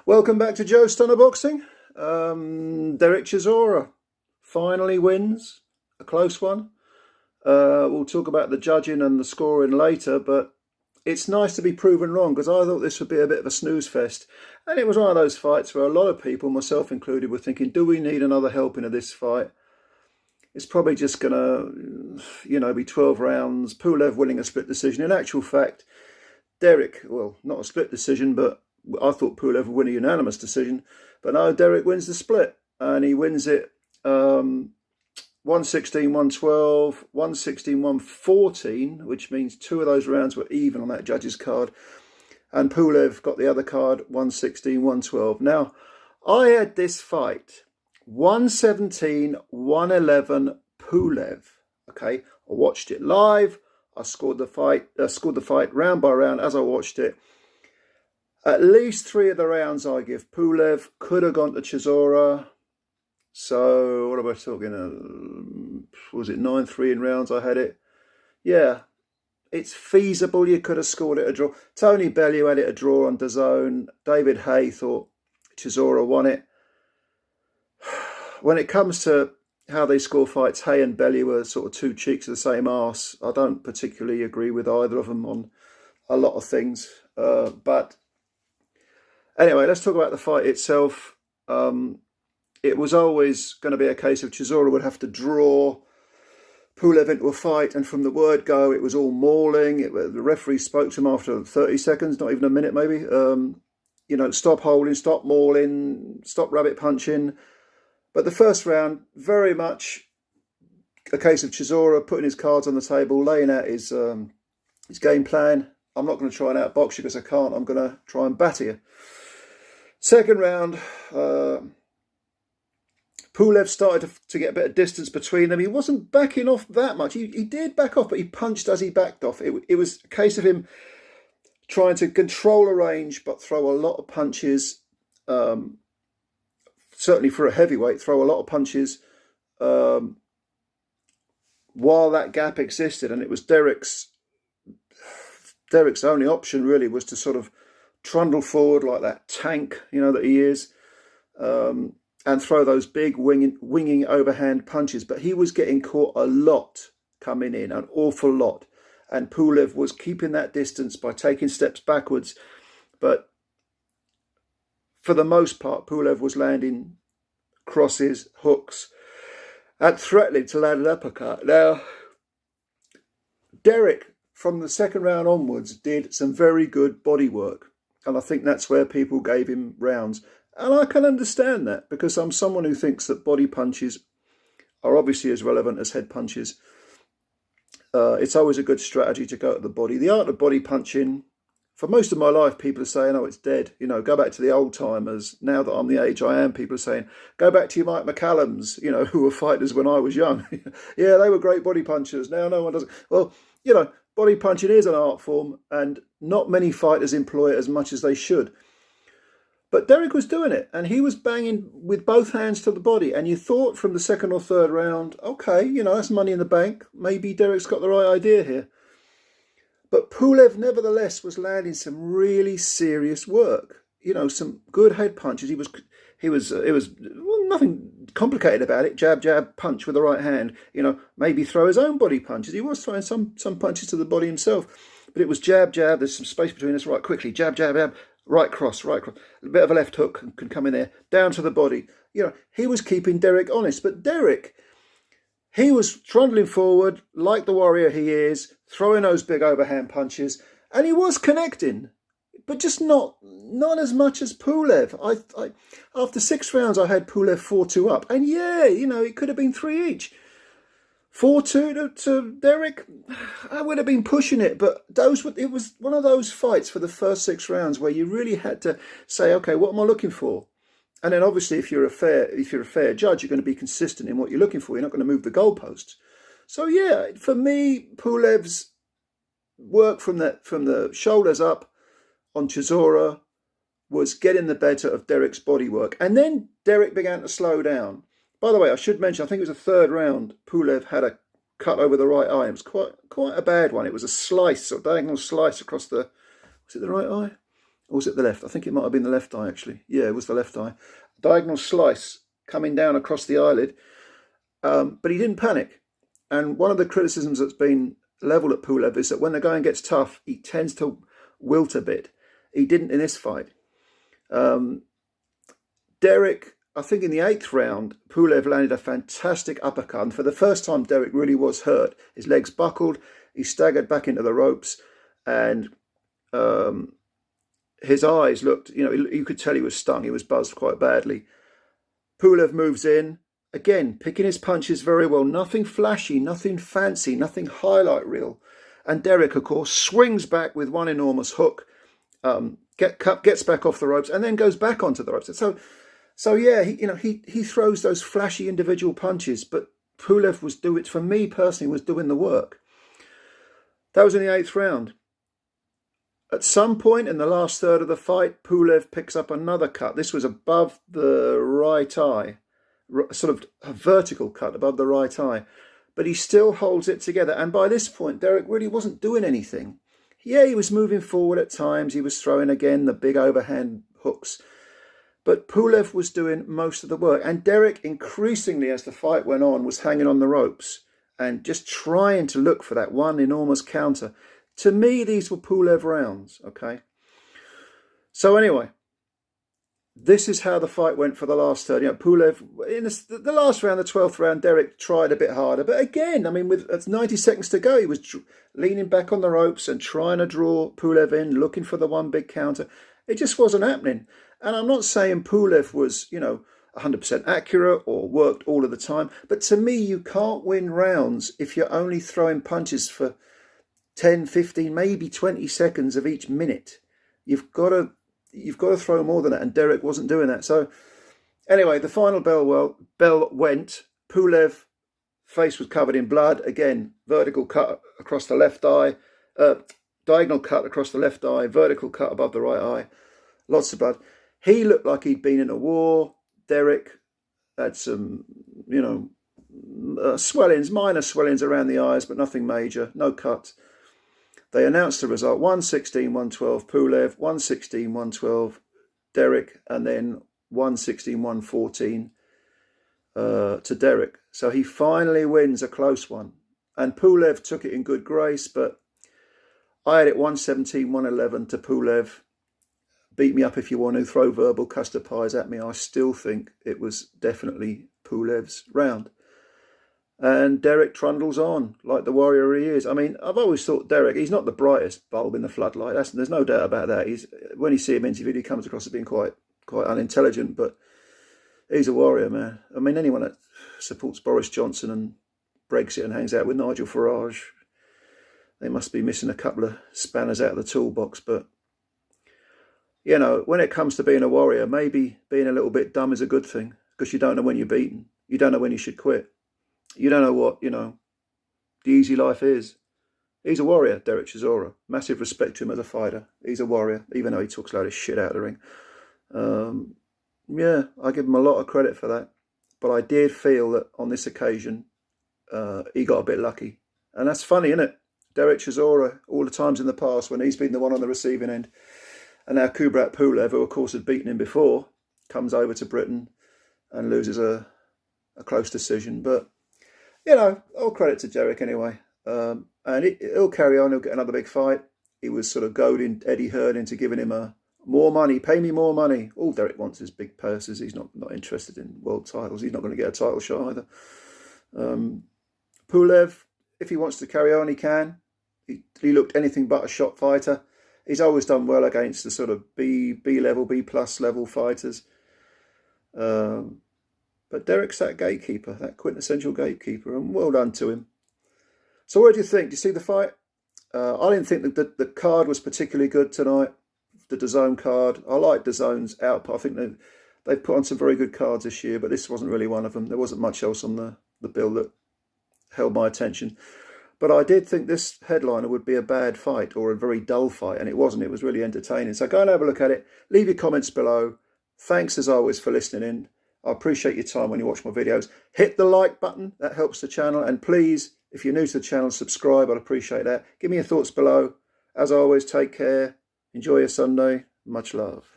Welcome back to Joe Stunner Boxing. DERECK CHISORA finally wins, a close one. We'll talk about the judging and the scoring later, but it's nice to be proven wrong because I thought this would be a bit of a snooze fest. And it was one of those fights where a lot of people, myself included, were thinking, do we need another helping of this fight? It's probably just going to, be 12 rounds, Pulev winning a split decision. In actual fact, DERECK, well, not a split decision, but I thought Pulev would win a unanimous decision. But no, DERECK wins the split. And he wins it 116, 112, 116, 114, which means two of those rounds were even on that judge's card. And Pulev got the other card, 116, 112. Now, I had this fight, 117, 111 Pulev. Okay, I watched it live. I scored the fight round by round as I watched it. At least three of the rounds I give Pulev. Could have gone to Chisora. So what am I talking? Was it 9-3 in rounds? I had it. Yeah, it's feasible. You could have scored it a draw. Tony Bellew had it a draw on DAZN. David Hay thought Chisora won it. When it comes to how they score fights, Hay and Bellew are sort of two cheeks of the same arse. I don't particularly agree with either of them on a lot of things. But anyway, let's talk about the fight itself. It was always going to be a case of Chisora would have to draw Pulev into a fight, and from the word go, it was all mauling. The referee spoke to him after 30 seconds, not even a minute maybe. Stop holding, stop mauling, stop rabbit punching. But the first round, very much a case of Chisora putting his cards on the table, laying out his game plan. I'm not going to try and outbox you because I can't. I'm going to try and batter you. Second round, Pulev started to get a bit of distance between them. He wasn't backing off that much. He did back off, but he punched as he backed off. It was a case of him trying to control a range, but throw a lot of punches. Certainly for a heavyweight, throw a lot of punches while that gap existed. And it was DERECK's only option really was to sort of trundle forward like that tank, that he is, and throw those big winging overhand punches. But he was getting caught a lot coming in, an awful lot. And Pulev was keeping that distance by taking steps backwards. But for the most part, Pulev was landing crosses, hooks, and threatening to land an uppercut. Now, DERECK, from the second round onwards, did some very good body work. And I think that's where people gave him rounds. And I can understand that because I'm someone who thinks that body punches are obviously as relevant as head punches. It's always a good strategy to go at the body. The art of body punching, for most of my life, people are saying, oh, it's dead. Go back to the old timers. Now that I'm the age I am, people are saying, go back to your Mike McCallums, who were fighters when I was young. Yeah, they were great body punchers. Now no one does it. Well, body punching is an art form and not many fighters employ it as much as they should. But DERECK was doing it and he was banging with both hands to the body. And you thought from the second or third round, okay, that's money in the bank. Maybe DERECK's got the right idea here. But Pulev, nevertheless, was landing some really serious work. Some good head punches. It was nothing complicated about it. Jab, jab, punch with the right hand. Maybe throw his own body punches. He was throwing some punches to the body himself. But it was jab, jab. There's some space between us. Right, quickly. Jab, jab, jab. Right cross, right cross. A bit of a left hook can come in there. Down to the body. He was keeping DERECK honest. But DERECK, he was trundling forward like the warrior he is, throwing those big overhand punches, and he was connecting, but just not as much as Pulev. I after 6 rounds, I had Pulev 4-2 up, and yeah, it could have been 3 each. 4-2 to DERECK, I would have been pushing it, but it was one of those fights for the first 6 rounds where you really had to say, okay, what am I looking for? And then obviously if you're a fair judge, you're going to be consistent in what you're looking for. You're not going to move the goalposts. So yeah, for me, Pulev's work from the shoulders up on Chisora was getting the better of DERECK's bodywork. And then DERECK began to slow down. By the way, I should mention, I think it was the third round, Pulev had a cut over the right eye. It was quite a bad one. It was a slice, or diagonal slice across the, was it the right eye? Or was it the left? I think it might have been the left eye, actually. Yeah, it was the left eye. Diagonal slice coming down across the eyelid. But he didn't panic. And one of the criticisms that's been levelled at Pulev is that when the going gets tough, he tends to wilt a bit. He didn't in this fight. Derek, I think in the 8th round, Pulev landed a fantastic uppercut. And for the first time, Derek really was hurt. His legs buckled. He staggered back into the ropes. And his eyes looked, you could tell he was stung. He was buzzed quite badly. Pulev moves in. Again, picking his punches very well. Nothing flashy, nothing fancy, nothing highlight reel. And Derek, of course, swings back with one enormous hook, gets back off the ropes, and then goes back onto the ropes. So yeah, he throws those flashy individual punches, but Pulev was for me personally, was doing the work. That was in the 8th round. At some point in the last third of the fight, Pulev picks up another cut. This was above the right eye. Sort of a vertical cut above the right eye, but he still holds it together. And by this point, Derek really wasn't doing anything. Yeah, he was moving forward at times. He was throwing again the big overhand hooks, but Pulev was doing most of the work. And Derek, increasingly as the fight went on, was hanging on the ropes and just trying to look for that one enormous counter. To me, these were Pulev rounds, okay? So anyway, this is how the fight went for the last third. Pulev, in the last round, the 12th round, Derek tried a bit harder. But again, I mean, with 90 seconds to go, he was leaning back on the ropes and trying to draw Pulev in, looking for the one big counter. It just wasn't happening. And I'm not saying Pulev was, 100% accurate or worked all of the time. But to me, you can't win rounds if you're only throwing punches for 10, 15, maybe 20 seconds of each minute. You've got to throw more than that, and Derek wasn't doing that. So anyway, the final bell went. Pulev, face was covered in blood. Again, vertical cut across the left eye, diagonal cut across the left eye, vertical cut above the right eye. Lots of blood. He looked like he'd been in a war. Derek had some, swellings, minor swellings around the eyes, but nothing major, no cuts. They announced the result, 116-112 Pulev, 116-112 Derek, and then 116-114 to Derek. So he finally wins a close one. And Pulev took it in good grace, but I had it 117-111 to Pulev. Beat me up if you want to, throw verbal custard pies at me. I still think it was definitely Pulev's round. And Derek trundles on like the warrior he is. I mean, I've always thought Derek, he's not the brightest bulb in the floodlight. There's no doubt about that. When you see him interviewed, he comes across as being quite unintelligent, but he's a warrior, man. I mean, anyone that supports Boris Johnson and Brexit and hangs out with Nigel Farage, they must be missing a couple of spanners out of the toolbox. But, when it comes to being a warrior, maybe being a little bit dumb is a good thing, because you don't know when you're beaten. You don't know when you should quit. You don't know what, the easy life is. He's a warrior, Derek Chisora. Massive respect to him as a fighter. He's a warrior, even though he talks a load of shit out of the ring. Yeah, I give him a lot of credit for that. But I did feel that on this occasion, he got a bit lucky. And that's funny, isn't it? Derek Chisora, all the times in the past when he's been the one on the receiving end. And now Kubrat Pulev, who of course had beaten him before, comes over to Britain and loses a close decision. But all credit to Derek anyway. And he'll carry on. He'll get another big fight. He was sort of goading Eddie Hearn into giving him more money. Pay me more money. All Derek wants is big purses. He's not interested in world titles. He's not going to get a title shot either. Pulev, if he wants to carry on, he can. He looked anything but a shot fighter. He's always done well against the sort of B level, B plus level fighters. But Derek's that gatekeeper, that quintessential gatekeeper, and well done to him. So what do you think? Do you see the fight? I didn't think that the card was particularly good tonight, the DAZN card. I like DAZN's output. I think they've put on some very good cards this year, but this wasn't really one of them. There wasn't much else on the bill that held my attention. But I did think this headliner would be a bad fight or a very dull fight, and it wasn't. It was really entertaining. So go and have a look at it. Leave your comments below. Thanks as always for listening in. I appreciate your time when you watch my videos. Hit the like button. That helps the channel. And please, if you're new to the channel, subscribe. I'd appreciate that. Give me your thoughts below. As always, take care. Enjoy your Sunday. Much love.